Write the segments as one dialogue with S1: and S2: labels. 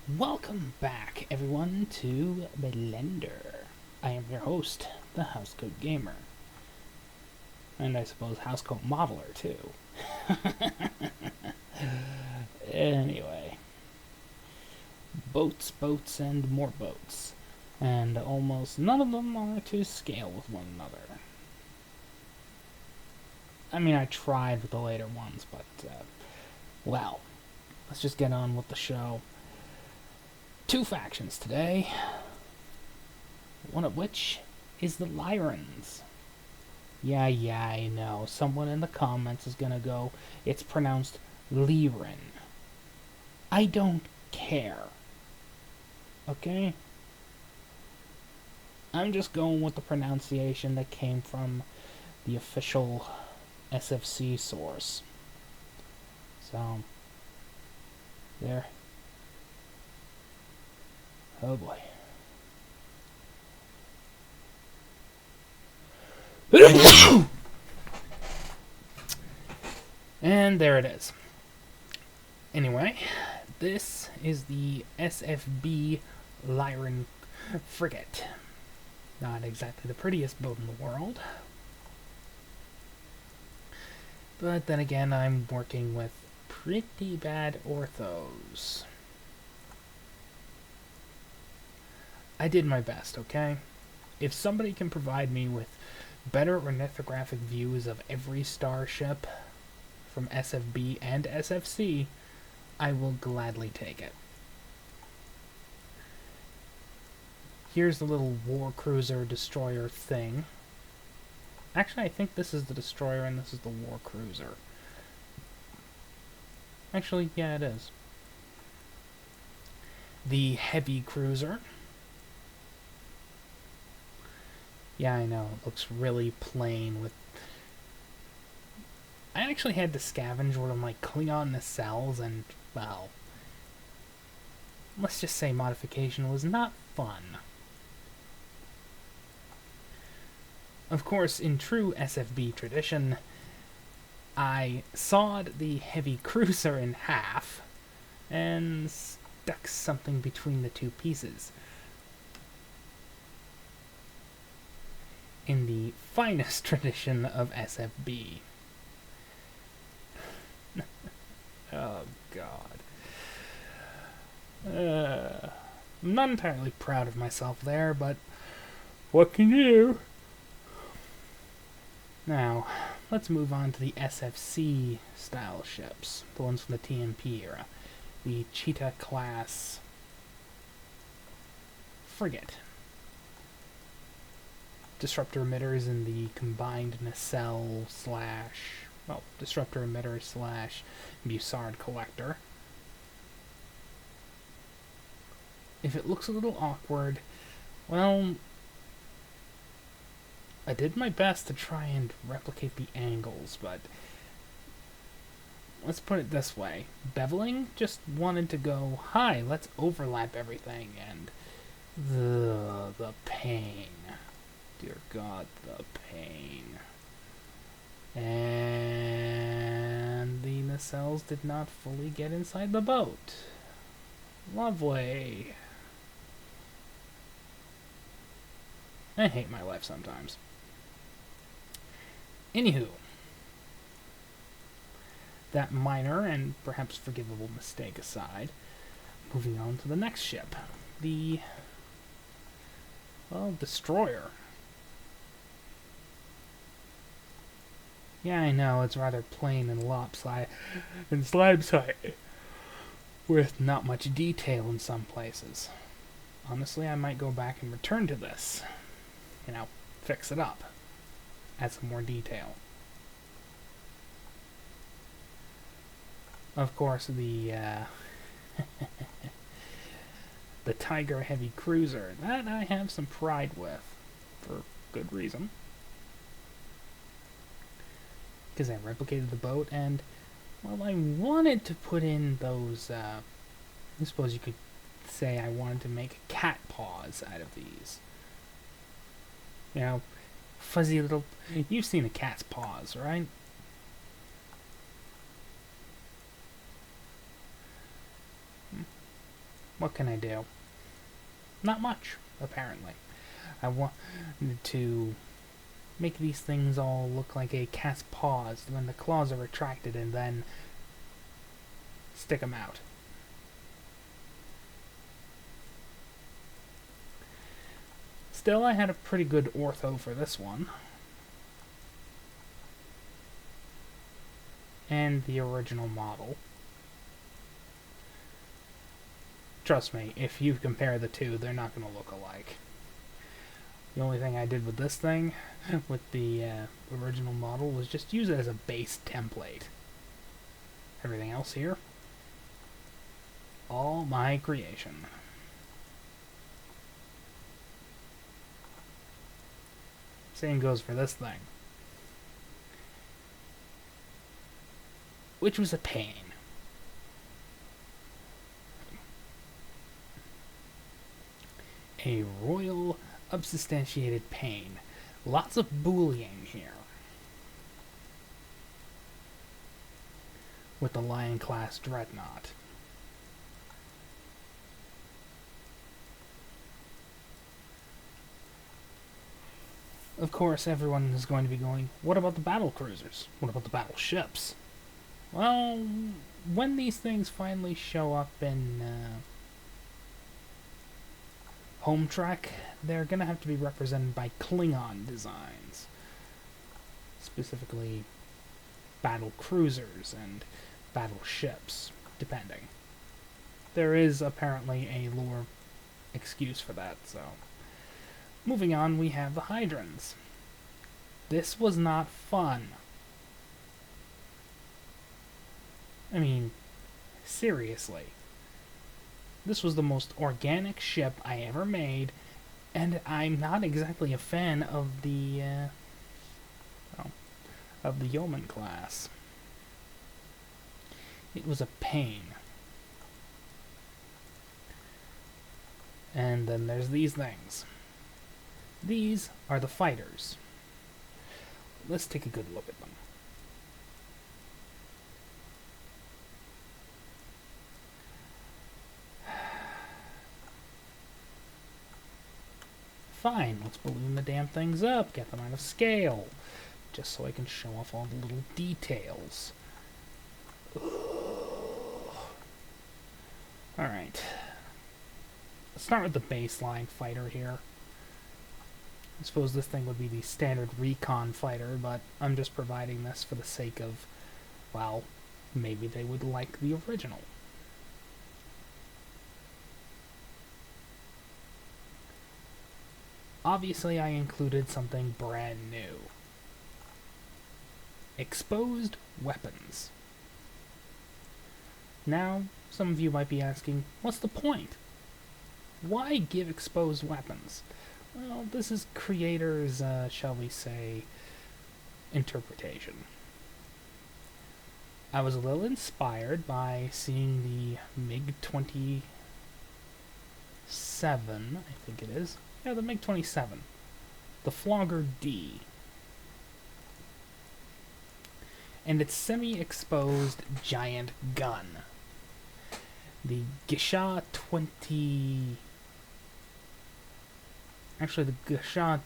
S1: Welcome back, everyone, to Blender. I am your host, the Housecoat Gamer. And I suppose Housecoat Modeler, too. Anyway. Boats, boats, and more boats. And almost none of them are to scale with one another. I mean, I tried with the later ones, but, well, let's just get on with the show. Two factions today, one of which is the Lyrans. Yeah, I know. Someone in the comments is gonna go, it's pronounced Lyran. I don't care. Okay? I'm just going with the pronunciation that came from the official SFC source. So, there. Oh boy. And there it is. Anyway, this is the SFB Lyran frigate. Not exactly the prettiest boat in the world. But then again, I'm working with pretty bad orthos. I did my best, okay? If somebody can provide me with better ornithographic views of every starship from SFB and SFC, I will gladly take it. Here's the little war cruiser destroyer thing. Actually, I think this is the destroyer and this is the war cruiser. Actually, yeah, it is. The heavy cruiser. Yeah, I know, it looks really plain with... I actually had to scavenge one of my Klingon nacelles and, well... let's just say modification was not fun. Of course, in true SFB tradition, I sawed the heavy cruiser in half and stuck something between the two pieces. In the finest tradition of SFB. Oh, God. I'm not entirely proud of myself there, but what can you do? Now, let's move on to the SFC style ships, the ones from the TMP era. The Cheetah class frigate. Disruptor emitters in the combined nacelle slash, well, disruptor emitter slash Bussard collector. If it looks a little awkward, well, I did my best to try and replicate the angles, but let's put it this way. Beveling just wanted to go, hi, let's overlap everything, and the pain. Dear God, the pain. And the nacelles did not fully get inside the boat. Lovely. I hate my life sometimes. Anywho, that minor and perhaps forgivable mistake aside, moving on to the next ship. The, well, destroyer. Yeah, I know, it's rather plain and lopsided and slab-sided, with not much detail in some places. Honestly, I might go back and return to this. You know, fix it up. Add some more detail. Of course, the the Tiger Heavy Cruiser, that I have some pride with, for good reason. Because I replicated the boat, and, well, I wanted to put in those, I suppose you could say I wanted to make cat paws out of these. You know, fuzzy little... You've seen a cat's paws, right? What can I do? Not much, apparently. I want to make these things all look like a cat's paws when the claws are retracted and then stick them out. Still, I had a pretty good ortho for this one. And the original model. Trust me, if you compare the two, they're not going to look alike. The only thing I did with this thing, with the original model, was just use it as a base template. Everything else here, all my creation. Same goes for this thing. Which was a pain. A royal, unsubstantiated pain. Lots of bullying here. With the Lion class Dreadnought. Of course, everyone is going to be going, what about the battle cruisers? What about the battleships? Well, when these things finally show up in Home Trek, they're going to have to be represented by Klingon designs. Specifically, battle cruisers and battleships, depending. There is apparently a lore excuse for that, so... Moving on, we have the Hydrons. This was not fun. I mean, seriously. This was the most organic ship I ever made, and I'm not exactly a fan of the Yeoman class. It was a pain. And then there's these things. These are the fighters. Let's take a good look at them. Fine, let's balloon the damn things up, get them out of scale, just so I can show off all the little details. Alright. Let's start with the baseline fighter here. I suppose this thing would be the standard recon fighter, but I'm just providing this for the sake of, well, maybe they would like the original. Obviously, I included something brand new. Exposed weapons. Now, some of you might be asking, what's the point? Why give exposed weapons? Well, this is creators', shall we say, interpretation. I was a little inspired by seeing the MiG-27, I think it is. Yeah, the MiG-27. The Flogger D. And its semi-exposed giant gun. The Gisha 20... Actually, the Gisha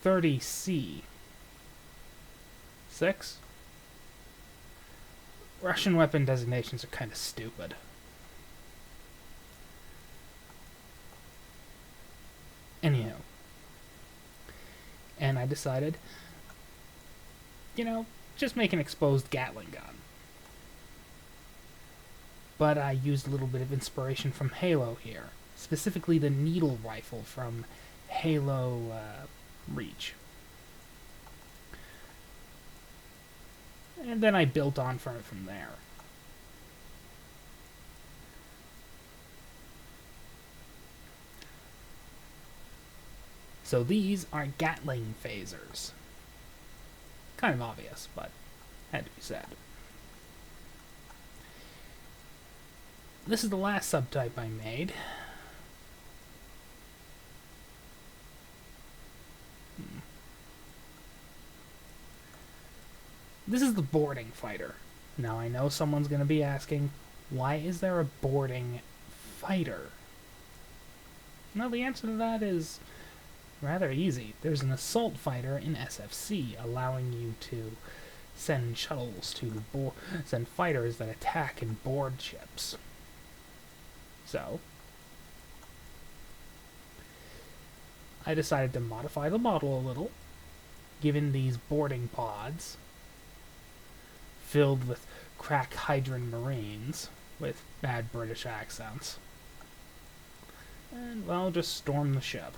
S1: 30C. 6? Russian weapon designations are kind of stupid. Anyhow. And I decided, just make an exposed Gatling gun. But I used a little bit of inspiration from Halo here. Specifically the needle rifle from Halo Reach. And then I built on from there. So these are Gatling phasers. Kind of obvious, but had to be said. This is the last subtype I made. This is the boarding fighter. Now I know someone's going to be asking, why is there a boarding fighter? Well, the answer to that is rather easy. There's an assault fighter in SFC, allowing you to send shuttles to send fighters that attack and board ships. So, I decided to modify the model a little, given these boarding pods filled with crack Hydran Marines with bad British accents. And, well, just storm the ship.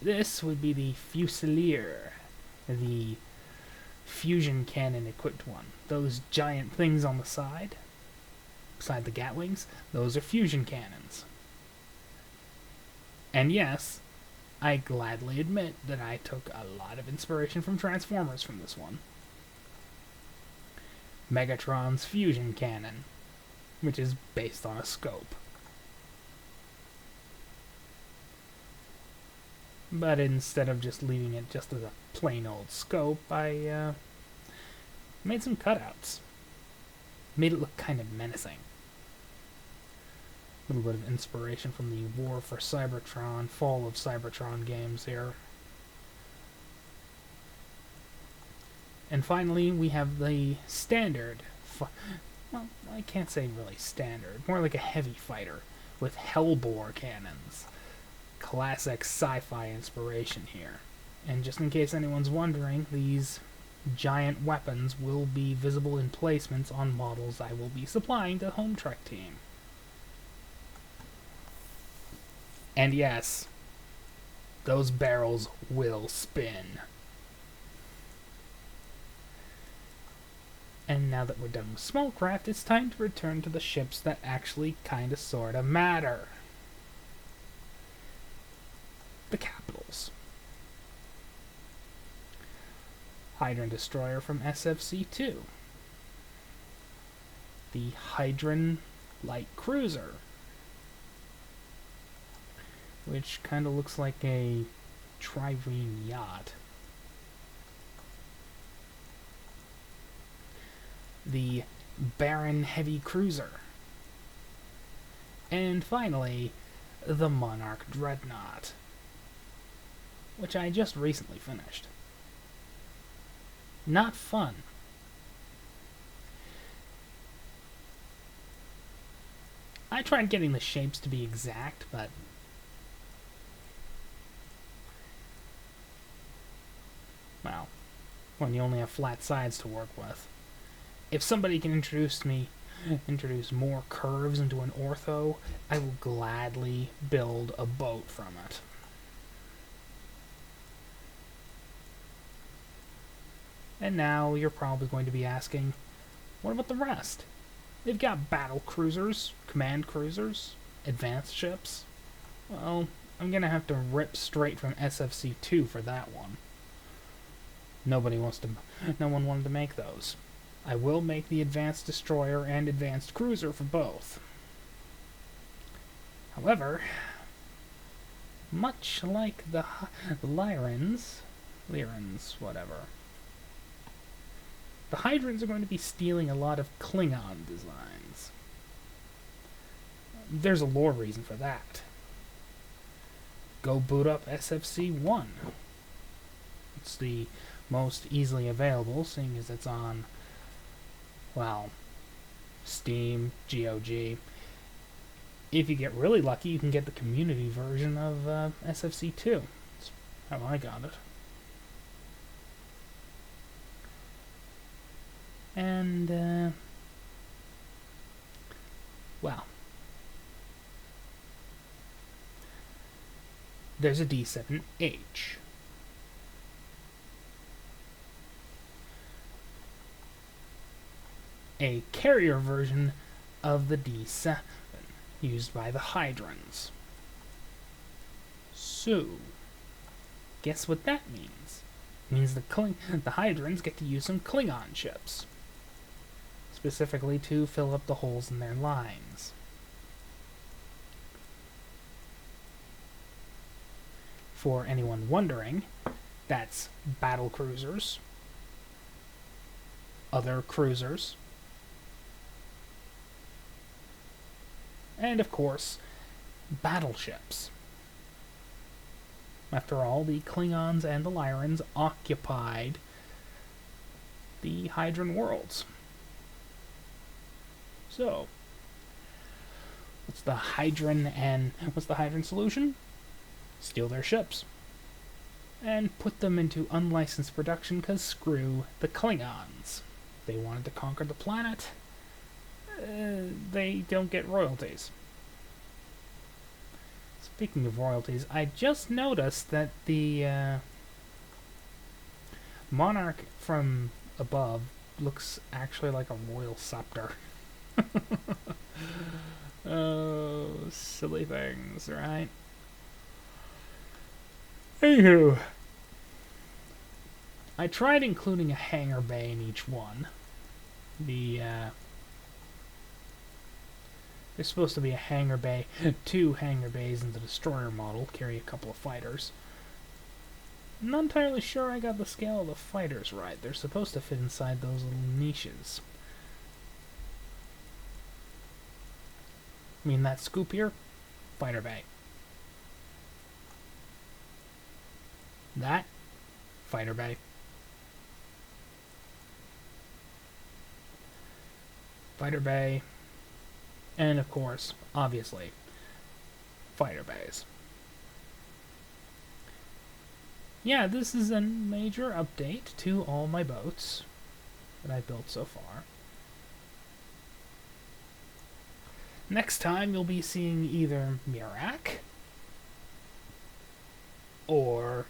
S1: This would be the Fusilier, the fusion cannon equipped one. Those giant things on the side, beside the Gatlings, those are fusion cannons. And yes, I gladly admit that I took a lot of inspiration from Transformers from this one. Megatron's fusion cannon, which is based on a scope. But instead of just leaving it just as a plain old scope, I made some cutouts. Made it look kind of menacing. A little bit of inspiration from the War for Cybertron, Fall of Cybertron games here. And finally, we have the standard, well, I can't say really standard, more like a heavy fighter, with Hellbore cannons. Classic sci-fi inspiration here. And just in case anyone's wondering, these giant weapons will be visible in placements on models I will be supplying to Home Trek Team. And yes, those barrels will spin. And now that we're done with Smallcraft, it's time to return to the ships that actually kinda sorta matter. The capitals. Hydran Destroyer from SFC2. The Hydran Light Cruiser, which kind of looks like a trireme yacht. The Baron Heavy Cruiser. And finally, the Monarch Dreadnought, which I just recently finished. Not fun. I tried getting the shapes to be exact, but well, when you only have flat sides to work with. If somebody can introduce more curves into an ortho, I will gladly build a boat from it. And now you're probably going to be asking, what about the rest? They've got battle cruisers, command cruisers, advanced ships. Well, I'm gonna have to rip straight from SFC2 for that one. No one wanted to make those. I will make the Advanced Destroyer and Advanced Cruiser for both. However, much like the Lyrans, whatever, the Hydrans are going to be stealing a lot of Klingon designs. There's a lore reason for that. Go boot up SFC1. It's the most easily available, seeing as it's on, well, Steam, GOG. If you get really lucky, you can get the community version of SFC2. That's how I got it. And, well, there's a D7H. A carrier version of the D7 used by the Hydrans. So, guess what that means? It means the Hydrans get to use some Klingon ships, specifically to fill up the holes in their lines. For anyone wondering, that's battle cruisers, other cruisers, And, of course, battleships. After all, the Klingons and the Lyrans occupied the Hydran worlds. So, what's the Hydran solution? Steal their ships. And put them into unlicensed production, because screw the Klingons. They wanted to conquer the planet. They don't get royalties. Speaking of royalties, I just noticed that the monarch from above looks actually like a royal scepter. Oh, silly things, right? Anywho, I tried including a hangar bay in each one. There's supposed to be a hangar bay, 2 hangar bays in the destroyer model, carry a couple of fighters. I'm not entirely sure I got the scale of the fighters right. They're supposed to fit inside those little niches. I mean, that scoop here, fighter bay. That, fighter bay. Fighter bay. And of course, obviously, fighter bays. Yeah, this is a major update to all my boats that I've built so far. Next time you'll be seeing either Mirak or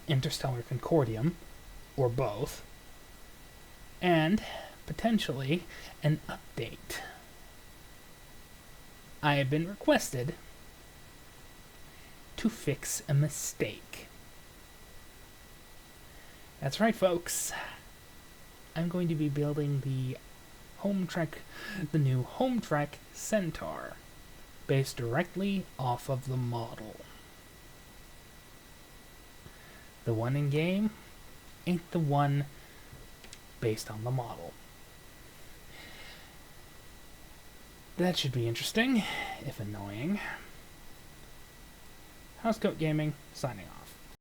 S1: Interstellar Concordium, or both, and potentially an update. I have been requested to fix a mistake. That's right, folks. I'm going to be building the new Hometrek Centaur, based directly off of the model. The one in game ain't the one based on the model. That should be interesting, if annoying. Housecoat Gaming, signing off.